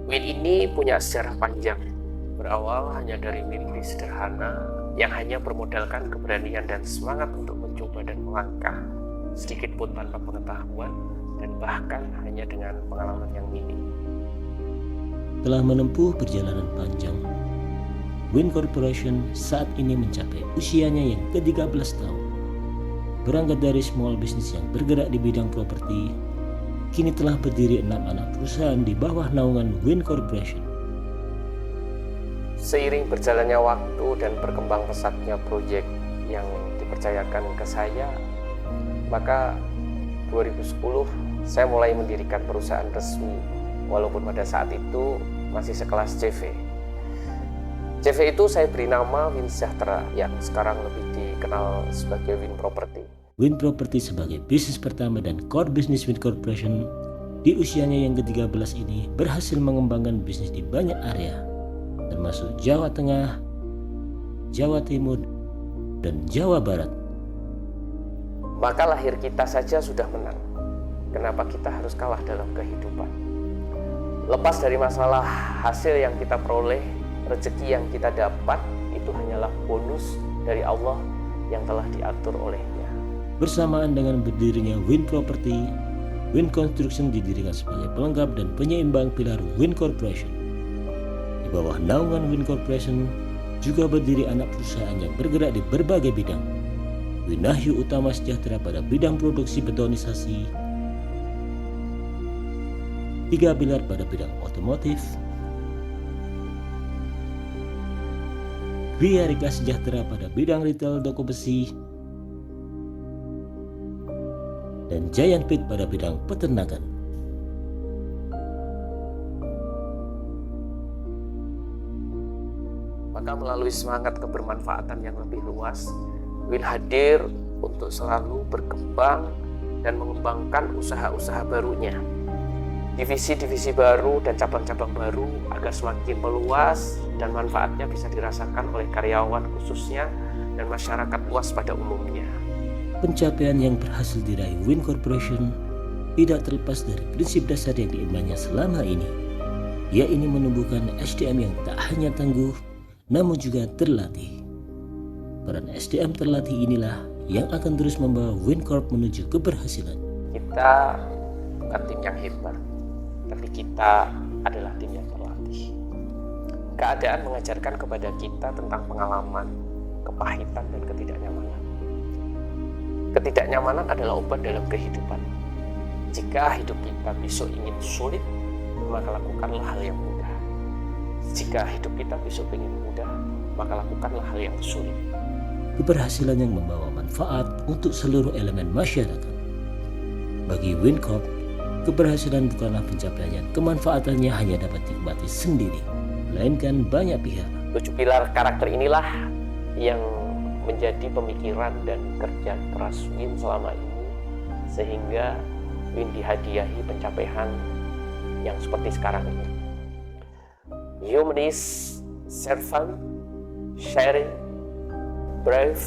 Win ini punya sejarah panjang. Berawal hanya dari mimpi sederhana yang hanya bermodalkan keberanian dan semangat untuk mencoba dan melangkah, sedikit pun tanpa pengetahuan dan bahkan hanya dengan pengalaman yang minim. Telah menempuh perjalanan panjang, Win Corporation saat ini mencapai usianya yang ke-13 tahun. Berangkat dari small business yang bergerak di bidang properti, kini telah berdiri 6 anak perusahaan di bawah naungan Win Corporation. Seiring berjalannya waktu dan berkembang pesatnya proyek yang dipercayakan ke saya, maka 2010 saya mulai mendirikan perusahaan resmi, walaupun pada saat itu masih sekelas CV. CV itu saya beri nama Win Sejahtera yang sekarang lebih dikenal sebagai Win Property. Win Property sebagai bisnis pertama dan core business Win Corporation di usianya yang ke-13 ini berhasil mengembangkan bisnis di banyak area, termasuk Jawa Tengah, Jawa Timur, dan Jawa Barat. Maka lahir kita saja sudah menang. Kenapa kita harus kalah dalam kehidupan? Lepas dari masalah hasil yang kita peroleh, rezeki yang kita dapat, itu hanyalah bonus dari Allah yang telah diatur olehnya. Bersamaan dengan berdirinya Win Property, Win Construction didirikan sebagai pelengkap dan penyeimbang pilar Win Corporation. Di bawah naungan Win Corporation juga berdiri anak perusahaan yang bergerak di berbagai bidang. Winahyu Utama Sejahtera pada bidang produksi betonisasi, 3 pilar pada bidang otomotif, Gria Rika Sejahtera pada bidang retail toko besi, dan Giant Pit pada bidang peternakan. Maka melalui semangat kebermanfaatan yang lebih luas, Win hadir untuk selalu berkembang dan mengembangkan usaha-usaha barunya. Divisi-divisi baru dan cabang-cabang baru agar semakin meluas dan manfaatnya bisa dirasakan oleh karyawan khususnya dan masyarakat luas pada umumnya. Pencapaian yang berhasil diraih Win Corporation tidak terlepas dari prinsip dasar yang diembannya selama ini. Ia ini menumbuhkan SDM yang tak hanya tangguh, namun juga terlatih. Peran SDM terlatih inilah yang akan terus membawa Win Corp menuju keberhasilan. Kita bukan tim yang hebat, tapi kita adalah tim yang terlatih. Keadaan mengajarkan kepada kita tentang pengalaman, kepahitan, dan ketidaknyamanan. Ketidaknyamanan adalah obat dalam kehidupan. Jika hidup kita besok ingin sulit, maka lakukanlah hal yang mudah. Jika hidup kita besok ingin mudah, maka lakukanlah hal yang sulit. Keberhasilan yang membawa manfaat untuk seluruh elemen masyarakat. Bagi Win Corp, keberhasilan bukanlah pencapaian yang kemanfaatannya hanya dapat dinikmati sendiri, melainkan banyak pihak. 7 pilar karakter inilah yang menjadi pemikiran dan kerja keras Win selama ini, sehingga Win dihadiahi pencapaian yang seperti sekarang ini. Humanist, servant, sharing, brave,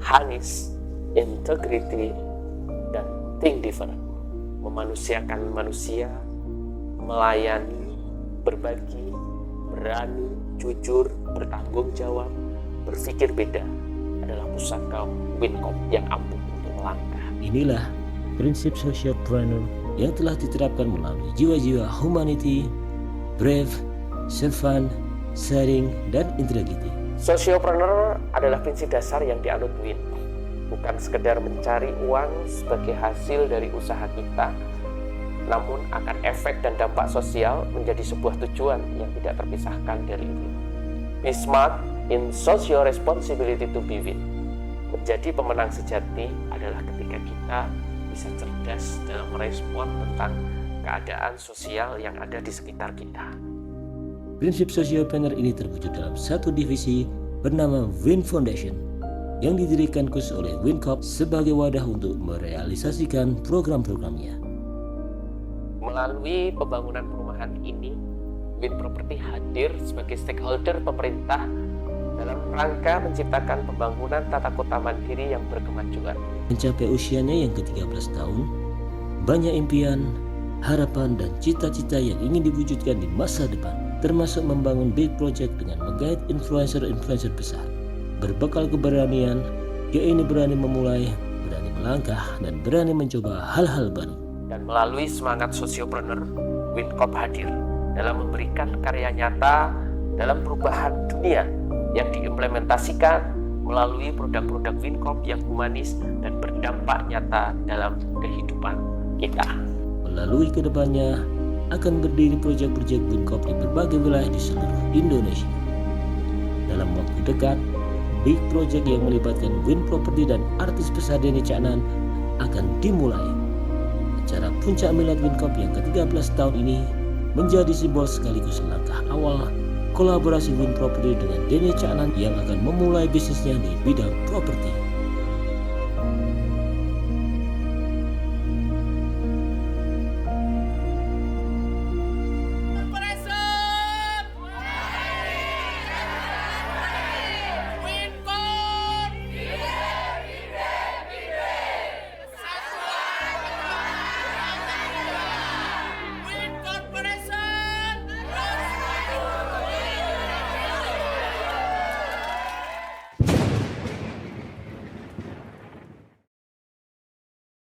honest, integrity, dan think different. Memanusiakan manusia, melayani, berbagi, berani, jujur, bertanggung jawab, berpikir beda adalah pusaka Win Corp yang ampuh untuk melangkah. Inilah prinsip socialpreneur yang telah diterapkan melalui jiwa-jiwa humanity, brave, servant, sharing, dan integrity. Sociopreneur adalah prinsip dasar yang dianut Win. Bukan sekedar mencari uang sebagai hasil dari usaha kita, namun akan efek dan dampak sosial menjadi sebuah tujuan yang tidak terpisahkan dari Win. Be smart in social responsibility to be Win. Menjadi pemenang sejati adalah ketika kita bisa cerdas dalam merespon tentang keadaan sosial yang ada di sekitar kita. Prinsip socialpreneur ini terwujud dalam satu divisi bernama Win Foundation yang didirikan khusus oleh Win Corp sebagai wadah untuk merealisasikan program-programnya. Melalui pembangunan perumahan ini, Win Property hadir sebagai stakeholder pemerintah dalam rangka menciptakan pembangunan tata kota mandiri yang berkemajuan. Mencapai usianya yang ke-13 tahun, banyak impian, harapan dan cita-cita yang ingin diwujudkan di masa depan, termasuk membangun big project dengan menggait influencer-influencer besar. Berbekal keberanian, dia ini berani memulai, berani melangkah, dan berani mencoba hal-hal baru. Dan melalui semangat sosiopreneur, Wincop hadir dalam memberikan karya nyata dalam perubahan dunia yang diimplementasikan melalui produk-produk Wincop yang humanis dan berdampak nyata dalam kehidupan kita. Melalui kedepannya akan berdiri proyek-proyek Wincop di berbagai wilayah di seluruh Indonesia. Dalam waktu dekat, big project yang melibatkan Win Property dan artis besar Denny Caknan akan dimulai. Acara puncak milad Wincop yang ke-13 tahun ini menjadi simbol sekaligus langkah awal kolaborasi Win Property dengan Denny Caknan yang akan memulai bisnisnya di bidang properti.